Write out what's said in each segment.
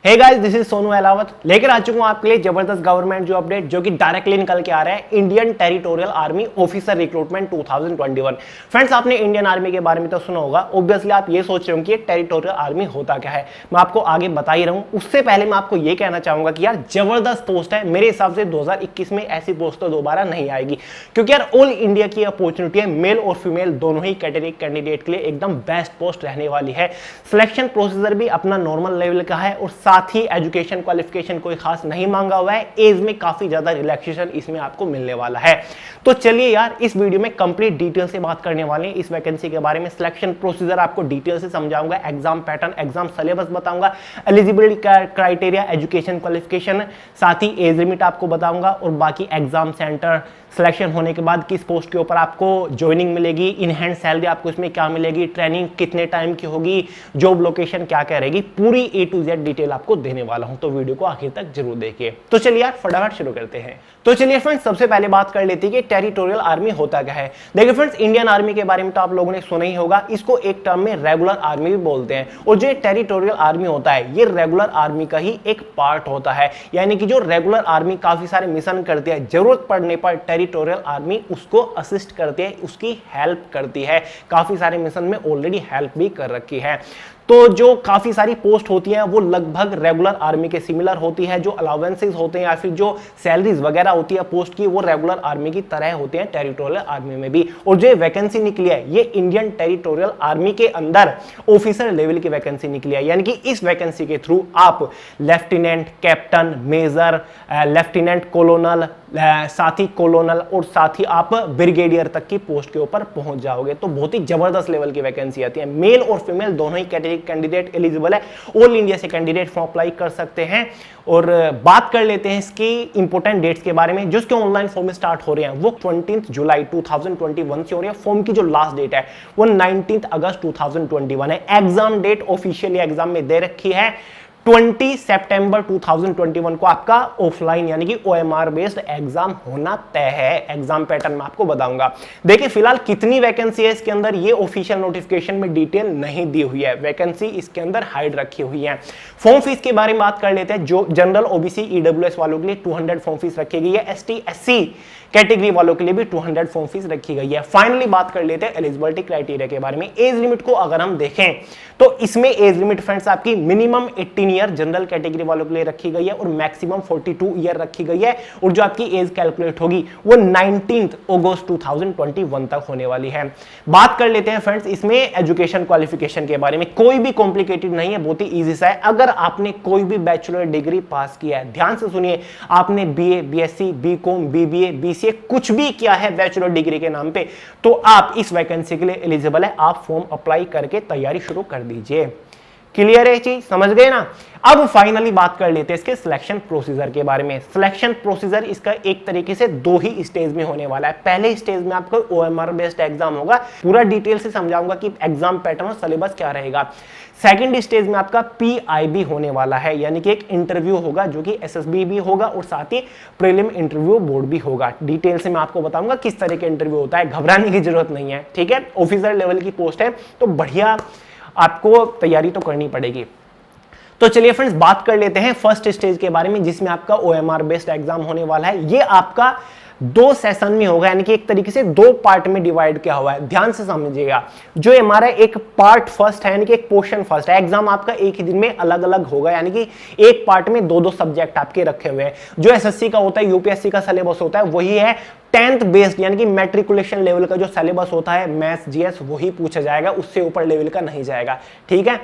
Hey guys, this is Sonu Ahlawat लेकर आ चुका हूं आपके लिए जबरदस्त गवर्नमेंट जॉब अपडेट जो कि डायरेक्टली निकल के आ रहा है Indian territorial army officer recruitment 2021। Friends, आपने इंडियन आर्मी के बारे में तो सुना होगा। ऑब्वियसली आप ये सोच रहे हो कि एक टेरिटोरियल आर्मी होता क्या है, मैं आपको आगे बता ही रहा हूं। उससे पहले मैं आपको ये कहना चाहूंगा कि यार जबरदस्त पोस्ट है। मेरे हिसाब से 2021 में ऐसी पोस्ट तो दोबारा नहीं आएगी, क्योंकि यार ऑल इंडिया की अपॉर्चुनिटी है। मेल और फीमेल दोनों ही कैटेगरी कैंडिडेट के लिए एकदम बेस्ट पोस्ट रहने वाली है। सिलेक्शन प्रोसीजर भी अपना नॉर्मल लेवल का है और साथ ही एजुकेशन क्वालिफिकेशन कोई खास नहीं मांगा हुआ है। एज में काफी ज्यादा रिलैक्सेशन इसमें आपको मिलने वाला है। तो चलिए यार, इस वीडियो में कंप्लीट डिटेल से बात करने वाले हैं इस वैकेंसी के बारे में। सिलेक्शन प्रोसीजर आपको डिटेल से समझाऊंगा, एग्जाम पैटर्न, एग्जाम सिलेबस बताऊंगा, एलिजिबिलिटी क्राइटेरिया, एजुकेशन क्वालिफिकेशन, साथ ही एज लिमिट आपको बताऊंगा और बाकी एग्जाम सेंटर, सिलेक्शन होने के बाद किस पोस्ट के ऊपर आपको ज्वाइनिंग मिलेगी, इन हैंड सैलरी आपको इसमें क्या मिलेगी, ट्रेनिंग कितने टाइम की होगी, जॉब लोकेशन क्या क्या रहेगी, पूरी A to Z डिटेल आपको देने वाला हूं। तो वीडियो को आखिर तक जरूर देखिए। तो चलिए यार फटाफट शुरू करते हैं। तो चलिए फ्रेंड्स, सबसे पहले बात कर लेते हैं कि टेरिटोरियल आर्मी होता क्या है। देखिए फ्रेंड्स, इंडियन आर्मी के बारे में तो आप लोगों ने सुना ही होगा। इसको एक टर्म में रेगुलर आर्मी भी बोलते हैं। और जो टेरिटोरियल आर्मी होता है ये रेगुलर आर्मी का ही एक पार्ट होता है। यानी कि जो रेगुलर आर्मी काफी सारे मिशन करती है, जरूरत पड़ने पर टेरिटोरियल आर्मी उसको असिस्ट करती है, उसकी हेल्प करती है। काफी सारे मिशन में ऑलरेडी हेल्प भी कर रखी है। तो जो काफी सारी पोस्ट होती हैं वो लगभग रेगुलर आर्मी के सिमिलर होती है। जो अलाउंसेस होते हैं या फिर जो सैलरीज वगैरह होती है पोस्ट की, वो रेगुलर आर्मी की तरह होते हैं टेरिटोरियल आर्मी में भी। और जो वैकेंसी निकली है ये इंडियन टेरिटोरियल आर्मी के अंदर ऑफिसर लेवल की वैकेंसी निकली है। यानी कि इस वैकेंसी के थ्रू आप lieutenant, captain, major, lieutenant colonel, साथ ही कोलोनल और साथ ही आप ब्रिगेडियर तक की पोस्ट के ऊपर पहुंच जाओगे। तो बहुत ही जबरदस्त लेवल की वैकेंसी आती है। मेल और फीमेल दोनों ही कैटेगरी कैंडिडेट एलिजिबल है। ऑल इंडिया से कैंडिडेट फॉर्म अप्लाई कर सकते हैं। और बात कर लेते हैं इसकी इंपॉर्टेंट डेट्स के बारे में। जो इसके ऑनलाइन फॉर्म स्टार्ट हो रहे हैं वो 20 जुलाई 2021 से हो रही है। फॉर्म की जो लास्ट डेट है वो 19 अगस्त 2021 है। एग्जाम डेट ऑफिशियली एग्जाम में दे रखी है 20 सितंबर 2021 को आपका ऑफलाइन यानी कि OMR बेस्ड एग्जाम होना तय है। एग्जाम पैटर्न में आपको बताऊंगा। देखिए फिलहाल कितनी वैकेंसी है इसके अंदर ये ऑफिशियल नोटिफिकेशन में डिटेल नहीं दी हुई है। वैकेंसी इसके अंदर हाइड रखी हुई है। फॉर्म फीस के बारे में बात कर लेते हैं। जो जनरल, OBC, EWS वालों के लिए 200 फॉर्म फीस रखी गई है। ST SC कैटेगरी वालों के लिए भी 200 फॉर्म फीस रखी गई है। फाइनली बात कर लेते हैं एलिजिबिलिटी क्राइटेरिया के बारे में। एज लिमिट को अगर हम देखें तो इसमें एज लिमिट फ्रेंड्स आपकी मिनिमम 18 ईयर जनरल कैटेगरी वालों के लिए रखी गई है और मैक्सिमम 42 ईयर रखी गई है। और जो आपकी एज कैलकुलेट होगी वो 19 अगस्त 2021 तक होने वाली है। बात कर लेते हैं फ्रेंड्स इसमें एजुकेशन क्वालिफिकेशन के बारे में। कोई भी कॉम्प्लिकेटेड नहीं है, बहुत ही इजी सा है। अगर आपने कोई भी बैचलर डिग्री पास किया है, ध्यान से सुनिए, आपने BA, BSc, BCom, BBA, BCA कुछ भी किया है बैचलर डिग्री के नाम पे, तो आप इस वैकेंसी के लिए एलिजिबल है। आप फॉर्म अप्लाई करके तैयारी शुरू कर दीजिए। क्लियर है चीज, समझ गए ना। अब फाइनली बात कर लेते हैं इसके सिलेक्शन प्रोसीजर के बारे में। सिलेक्शन प्रोसीजर इसका एक तरीके से दो ही स्टेज में होने वाला है। पहले स्टेज में आपका OMR बेस्ड एग्जाम होगा, पूरा डिटेल से समझाऊंगा कि एग्जाम पैटर्न और सिलेबस क्या रहेगा। सेकंड स्टेज में आपका PIB होने वाला है, यानी कि एक इंटरव्यू होगा जो कि SSB भी होगा और साथ ही प्रीलिम इंटरव्यू बोर्ड भी होगा। डिटेल से मैं आपको बताऊंगा किस तरह के इंटरव्यू होता है, घबराने की जरूरत नहीं है, ठीक है। ऑफिसर लेवल की पोस्ट है तो बढ़िया आपको तैयारी तो करनी पड़ेगी। तो चलिए फ्रेंड्स बात कर लेते हैं फर्स्ट स्टेज के बारे में, जिसमें आपका OMR बेस्ड एग्जाम होने वाला है। ये आपका 2 सेशन में होगा, यानी कि एक तरीके से 2 पार्ट में डिवाइड किया हुआ है। ध्यान से समझिएगा। जो हमारा एक पार्ट फर्स्ट है, यानी कि एक पोर्शन फर्स्ट है, एग्जाम आपका एक ही दिन में अलग अलग होगा, यानी कि एक पार्ट में 2-2 सब्जेक्ट आपके रखे हुए हैं। जो SSC का होता है, UPSC का सिलेबस होता है वही है 10th बेस्ड, यानी कि मैट्रिकुलेशन लेवल का जो सिलेबस होता है मैथ्स GS वही पूछा जाएगा, उससे ऊपर लेवल का नहीं जाएगा, ठीक है।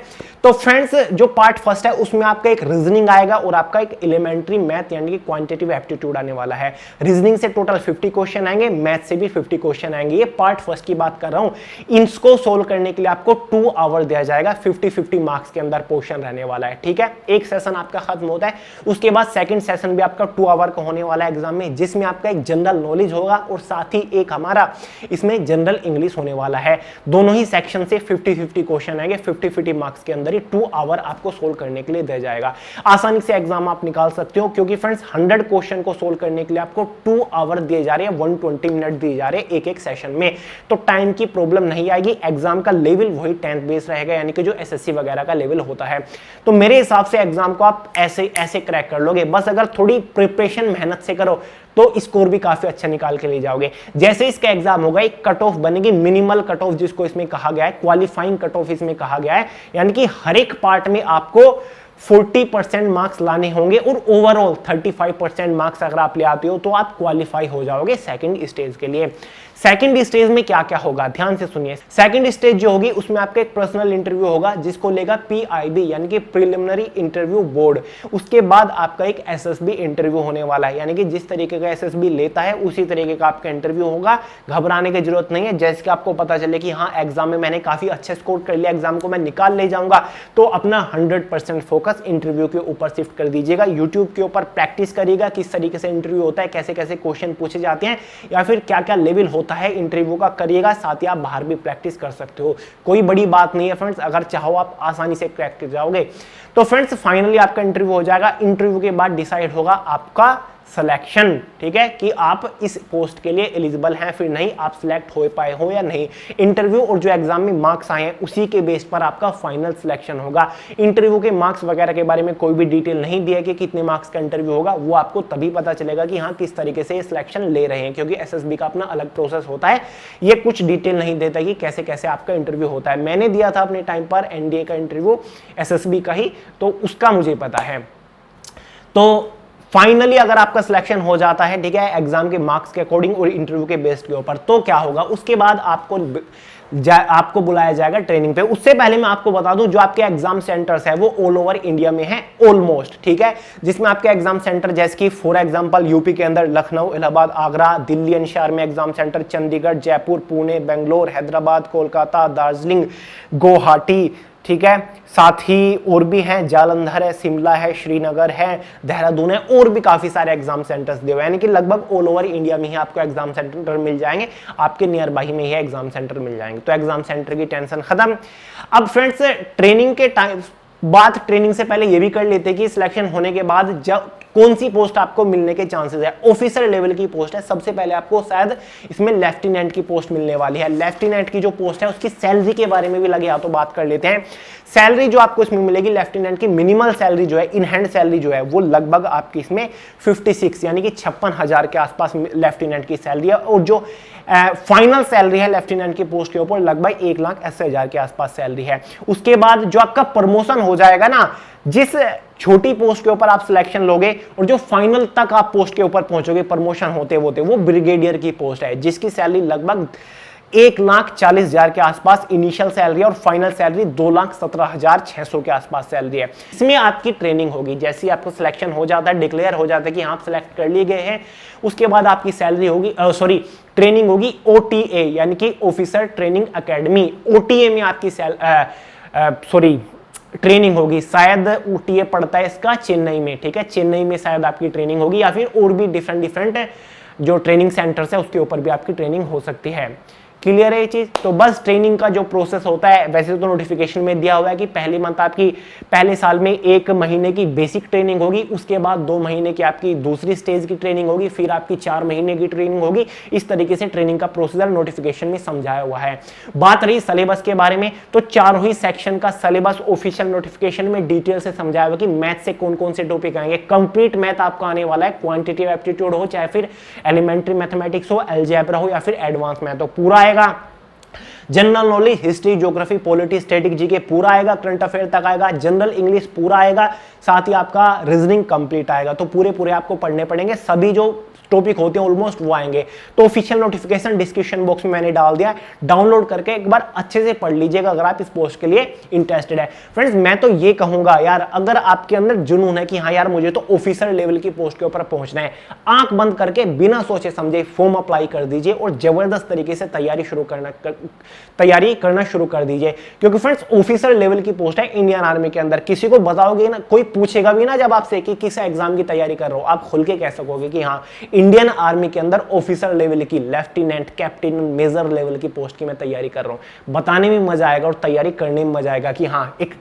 तो फ्रेंड्स जो पार्ट फर्स्ट है उसमें आपका एक रीजनिंग आएगा और आपका एक एलिमेंट्री मैथ यानी कि क्वांटिटेटिव एप्टीट्यूड आने वाला है। रीजनिंग से टोटल 50 क्वेश्चन आएंगे, मैथ से भी 50 क्वेश्चन आएंगे। ये पार्ट फर्स्ट की बात कर रहा हूं। इनको सोल्व करने के लिए आपको 2 आवर दिया जाएगा। 50-50 मार्क्स के अंदर पोर्शन रहने वाला है, ठीक है। एक सेशन आपका खत्म होता है, उसके बाद सेकंड सेशन भी आपका 2 आवर का होने वाला है एग्जाम में, जिसमें आपका एक जनरल नॉलेज होगा और साथ ही एक हमारा इसमें जनरल इंग्लिश होने वाला है। दोनों ही सेक्शन से 50-50 क्वेश्चन आएंगे। 50-50 मार्क्स के अंदर ही 2 आवर आपको सोल्व करने के लिए दिया जाएगा। आसानी से एग्जाम आप निकाल सकते हो, क्योंकि फ्रेंड्स 100 क्वेश्चन को सोल्व करने के लिए आपको 2 आवर आवर दिए जा रहे हैं, 120 मिनट दिए जा रहे हैं एक एक सेशन में, तो टाइम की प्रॉब्लम नहीं आएगी। एग्जाम का लेवल वही 10th बेस रहेगा, यानी कि जो एसएससी वगैरह का लेवल होता है। तो मेरे हिसाब से एग्जाम को आप ऐसे ऐसे क्रैक कर लोगे, बस अगर थोड़ी प्रिपरेशन मेहनत से करो तो स्कोर भी काफी अच्छा निकाल के ले जाओगे। जैसे इसका एग्जाम होगा, एक कट ऑफ बनेगी, मिनिमल कट ऑफ जिसको इसमें कहा गया है, क्वालिफाइंग कट ऑफ इसमें कहा गया है, यानी कि हर एक पार्ट में आपको 40% मार्क्स लाने होंगे और ओवरऑल 35% मार्क्स अगर आप ले आते हो तो आप क्वालिफाई हो जाओगे सेकंड स्टेज के लिए। सेकंड स्टेज में क्या क्या होगा, ध्यान से सुनिए। सेकंड स्टेज जो होगी उसमें आपका एक पर्सनल इंटरव्यू होगा जिसको लेगा पीआईबी यानी कि प्रिलिमिनरी इंटरव्यू बोर्ड। उसके बाद आपका एक एसएसबी इंटरव्यू होने वाला है, यानी कि जिस तरीके का एसएसबी लेता है उसी तरीके का आपका इंटरव्यू होगा। घबराने की जरूरत नहीं है, जैसे कि आपको पता चले कि हाँ एग्जाम में मैंने काफी अच्छा स्कोर कर लिया, एग्जाम को मैं निकाल ले जाऊंगा, तो अपना 100% फोकस इंटरव्यू के ऊपर शिफ्ट कर दीजिएगा। यूट्यूब के ऊपर प्रैक्टिस करिएगा किस तरीके से इंटरव्यू होता है, कैसे कैसे क्वेश्चन पूछे जाते हैं या फिर क्या क्या लेवल होता है इंटरव्यू का, करिएगा। साथ ही आप बाहर भी प्रैक्टिस कर सकते हो, कोई बड़ी बात नहीं है फ्रेंड्स, अगर चाहो आप आसानी से क्रैक कर जाओगे। तो फ्रेंड्स फाइनली आपका इंटरव्यू हो जाएगा। इंटरव्यू के बाद डिसाइड होगा आपका सिलेक्शन, ठीक है, कि आप इस पोस्ट के लिए एलिजिबल हैं फिर नहीं, आप सिलेक्ट हो पाए हो या नहीं। इंटरव्यू और जो एग्जाम में मार्क्स आए हैं उसी के बेस पर आपका फाइनल सिलेक्शन होगा। इंटरव्यू के मार्क्स वगैरह के बारे में कोई भी डिटेल नहीं दिया कि कितने मार्क्स का इंटरव्यू होगा, वो आपको तभी पता चलेगा कि हाँ किस तरीके से सिलेक्शन ले रहे हैं, क्योंकि एसएसबी का अपना अलग प्रोसेस होता है। ये कुछ डिटेल नहीं देता कि कैसे कैसे आपका इंटरव्यू होता है। मैंने दिया था अपने टाइम पर एनडीए का इंटरव्यू, एसएसबी का ही, तो उसका मुझे पता है। तो फाइनली अगर आपका सिलेक्शन हो जाता है, ठीक है, एग्जाम के मार्क्स के अकॉर्डिंग और इंटरव्यू के बेस के ऊपर, तो क्या होगा उसके बाद आपको बुलाया जाएगा ट्रेनिंग पे। उससे पहले मैं आपको बता दूं जो आपके एग्जाम सेंटर्स है वो ऑल ओवर इंडिया में है ऑलमोस्ट, ठीक है, जिसमें आपके एग्जाम सेंटर जैसे कि फॉर एग्जांपल यूपी के अंदर लखनऊ, इलाहाबाद, आगरा, दिल्ली एनसीआर में एग्जाम सेंटर, चंडीगढ़, जयपुर, पुणे, बेंगलोर, हैदराबाद, कोलकाता, दार्जिलिंग, गुवाहाटी, ठीक है, साथ ही और भी हैं, जालंधर है, शिमला है, श्रीनगर है, देहरादून है, और भी काफी सारे एग्जाम सेंटर्स दिए हुए, यानी कि लगभग ऑल ओवर इंडिया में ही आपको एग्जाम सेंटर मिल जाएंगे, आपके नियर बाई में ही एग्जाम सेंटर मिल जाएंगे। तो एग्जाम सेंटर की टेंशन खत्म। अब फ्रेंड्स ट्रेनिंग के टाइम बात, ट्रेनिंग से पहले ये भी कर लेते कि सिलेक्शन होने के बाद जब कौन सी पोस्ट आपको मिलने के चांसेस है। ऑफिसर लेवल की पोस्ट है, सबसे पहले आपको शायद इसमें लेफ्टिनेंट की पोस्ट मिलने वाली है। लेफ्टिनेंट की जो पोस्ट है उसकी सैलरी के बारे में भी लगे हाथों बात कर लेते हैं। सैलरी जो आपको इसमें मिलेगी लेफ्टिनेंट की, मिनिमल सैलरी जो है, इन हैंड सैलरी जो है वो लगभग आपकी इसमें 56 यानी कि 56,000 के आसपास लेफ्टिनेंट की सैलरी है, और जो फाइनल सैलरी है लेफ्टिनेंट की पोस्ट के ऊपर लगभग 1,80,000 के आसपास सैलरी है। उसके बाद जो आपका प्रमोशन हो जाएगा ना, जिस छोटी पोस्ट के ऊपर आप सिलेक्शन लोगे और जो फाइनल तक आप पोस्ट के ऊपर पहुंचोगे प्रमोशन होते होते, वो ब्रिगेडियर की पोस्ट है जिसकी सैलरी लगभग 1,40,000 के आसपास इनिशियल सैलरी है और फाइनल सैलरी 2,17,600 के आसपास सैलरी है। इसमें आपकी ट्रेनिंग होगी, जैसे ही आपको सिलेक्शन हो जाता है, डिक्लेयर हो जाता है कि आप सिलेक्ट कर लिए गए हैं, उसके बाद आपकी सैलरी होगी, ट्रेनिंग होगी ओटीए यानी कि ऑफिसर ट्रेनिंग एकेडमी। ओटीए में आपकी ट्रेनिंग होगी, शायद ओटीए पड़ता है इसका चेन्नई में, ठीक है, चेन्नई में शायद आपकी ट्रेनिंग होगी, या फिर और भी डिफरेंट जो ट्रेनिंग सेंटर्स है उसके ऊपर भी आपकी ट्रेनिंग हो सकती है। क्लियर है ये चीज। तो बस ट्रेनिंग का जो प्रोसेस होता है, वैसे तो नोटिफिकेशन में दिया हुआ है कि पहली मंथ आपकी पहले साल में 1 महीने की बेसिक ट्रेनिंग होगी, उसके बाद 2 महीने की आपकी दूसरी स्टेज की ट्रेनिंग होगी, फिर आपकी 4 महीने की ट्रेनिंग होगी। इस तरीके से ट्रेनिंग का प्रोसीजर नोटिफिकेशन में समझाया हुआ है। बात रही सिलेबस के बारे में, तो चारों ही सेक्शन का सिलेबस ऑफिशियल नोटिफिकेशन में डिटेल से समझाया हुआ कि मैथ से कौन कौन से टॉपिक आएंगे। कंप्लीट मैथ आपका आने वाला है, क्वांटिटेटिव एप्टीट्यूड हो, चाहे फिर एलिमेंट्री मैथमेटिक्स हो, अलजेब्रा हो, या फिर एडवांस मैथ हो, पूरा आएगा। General knowledge, history, geography, polity, static, GK पूरा आएगा, करंट अफेयर तक आएगा, जनरल इंग्लिश पूरा आएगा, साथ ही आपका रीजनिंग कंप्लीट आएगा। तो पूरे आपको पढ़ने पड़ेंगे, सभी जो टॉपिक होते हैं ऑलमोस्ट वो आएंगे। तो ऑफिशियल नोटिफिकेशन डिस्क्रिप्शन बॉक्स में मैंने डाल दिया, डाउनलोड करके एक बार अच्छे से पढ़ लीजिएगा अगर आप इस पोस्ट के लिए इंटरेस्टेड है। फ्रेंड्स मैं तो ये कहूंगा यार, अगर आपके अंदर जुनून है कि हाँ यार मुझे तो ऑफिसर लेवल की पोस्ट के ऊपर पहुंचना है, आंख बंद करके बिना सोचे समझे फॉर्म अप्लाई कर दीजिए और जबरदस्त तरीके से तैयारी करना शुरू कर दीजिए। क्योंकि फ्रेंड्स ऑफिसर लेवल की पोस्ट है इंडियन आर्मी के अंदर, किसी को बताओगे ना, कोई पूछेगा भी ना जब आपसे कि किस एग्जाम की तैयारी कर रहे हो, आप खुल के कह सकोगे कि हाँ इंडियन आर्मी के अंदर ऑफिसर लेवल की, लेफ्टिनेंट, कैप्टन, मेजर लेवल की पोस्ट की मैं तैयारी कर रहा हूं। बताने में मजा आएगा और तैयारी करने में मजा आएगा कि हाँ एक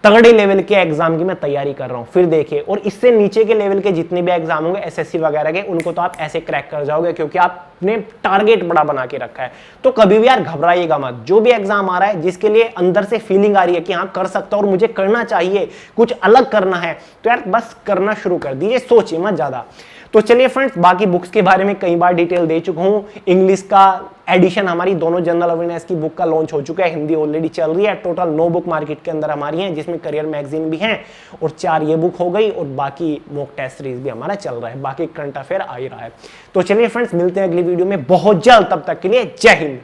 तगड़े लेवल के एग्जाम की मैं तैयारी कर रहा हूं। फिर देखिए, और इससे नीचे के लेवल के जितने भी एग्जाम होंगे एसएससी वगैरह के, उनको तो आप ऐसे क्रैक कर जाओगे क्योंकि आपने टारगेट बड़ा बना के रखा है। तो कभी भी यार घबराइएगा मत, जो भी एग्जाम आ रहा है जिसके लिए अंदर से फीलिंग आ रही है कि हाँ कर सकता हूं और मुझे करना चाहिए, कुछ अलग करना है, तो यार बस करना शुरू कर दीजिए, सोचिए मत ज्यादा। तो चलिए फ्रेंड्स, बाकी बुक्स के बारे में कई बार डिटेल दे चुका हूं। इंग्लिश का एडिशन हमारी दोनों जनरल अवेयरनेस की बुक का लॉन्च हो चुका है, हिंदी ऑलरेडी चल रही है। टोटल 9 बुक मार्केट के अंदर हमारी हैं, जिसमें करियर मैगजीन भी हैं और 4 ये बुक हो गई, और बाकी मॉक टेस्ट सीरीज भी हमारा चल रहा है, बाकी करंट अफेयर आ ही रहा है। तो चलिए फ्रेंड्स, मिलते हैं अगली वीडियो में बहुत जल्द, तब तक के लिए जय हिंद।